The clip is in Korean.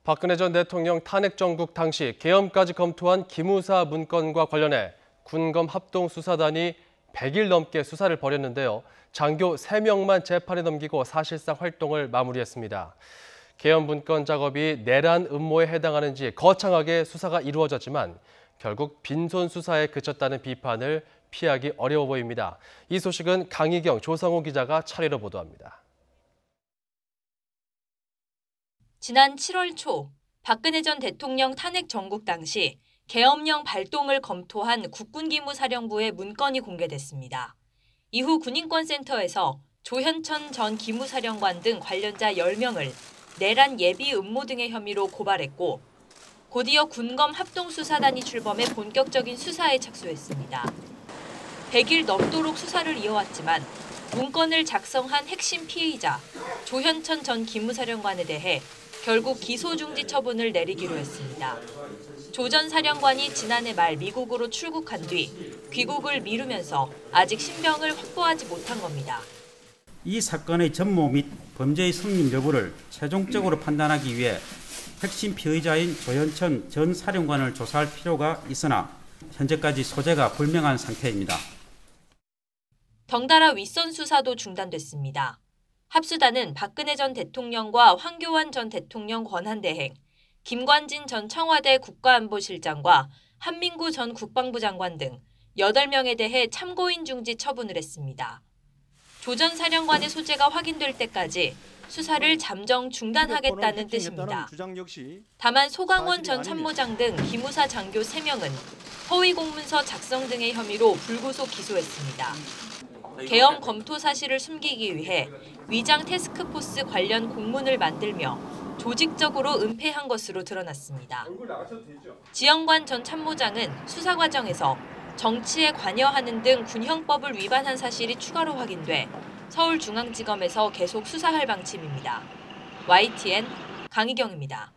박근혜 전 대통령 탄핵 정국 당시 계엄까지 검토한 기무사 문건과 관련해 군검 합동수사단이 100일 넘게 수사를 벌였는데요. 장교 3명만 재판에 넘기고 사실상 활동을 마무리했습니다. 계엄 문건 작업이 내란 음모에 해당하는지 거창하게 수사가 이루어졌지만 결국 빈손 수사에 그쳤다는 비판을 피하기 어려워 보입니다. 이 소식은 강희경, 조성호 기자가 차례로 보도합니다. 지난 7월 초 박근혜 전 대통령 탄핵 정국 당시 계엄령 발동을 검토한 국군기무사령부의 문건이 공개됐습니다. 이후 군인권센터에서 조현천 전 기무사령관 등 관련자 10명을 내란 예비 음모 등의 혐의로 고발했고 곧이어 군검 합동수사단이 출범해 본격적인 수사에 착수했습니다. 100일 넘도록 수사를 이어왔지만 문건을 작성한 핵심 피의자 조현천 전 기무사령관에 대해 결국 기소 중지 처분을 내리기로 했습니다. 조 전 사령관이 지난해 말 미국으로 출국한 뒤 귀국을 미루면서 아직 신병을 확보하지 못한 겁니다. 이 사건의 전모 및 범죄의 성립 여부를 최종적으로 판단하기 위해 핵심 피의자인 조현천 전 사령관을 조사할 필요가 있으나 현재까지 소재가 불명한 상태입니다. 덩달아 윗선 수사도 중단됐습니다. 합수단은 박근혜 전 대통령과 황교안 전 대통령 권한대행, 김관진 전 청와대 국가안보실장과 한민구 전 국방부 장관 등 8명에 대해 참고인 중지 처분을 했습니다. 조 전 사령관의 소재가 확인될 때까지 수사를 잠정 중단하겠다는 뜻입니다. 다만 소강원 전 참모장 등 기무사 장교 3명은 허위 공문서 작성 등의 혐의로 불구속 기소했습니다. 계엄 검토 사실을 숨기기 위해 위장 태스크포스 관련 공문을 만들며 조직적으로 은폐한 것으로 드러났습니다. 지영관 전 참모장은 수사 과정에서 정치에 관여하는 등 군형법을 위반한 사실이 추가로 확인돼 서울중앙지검에서 계속 수사할 방침입니다. YTN 강희경입니다.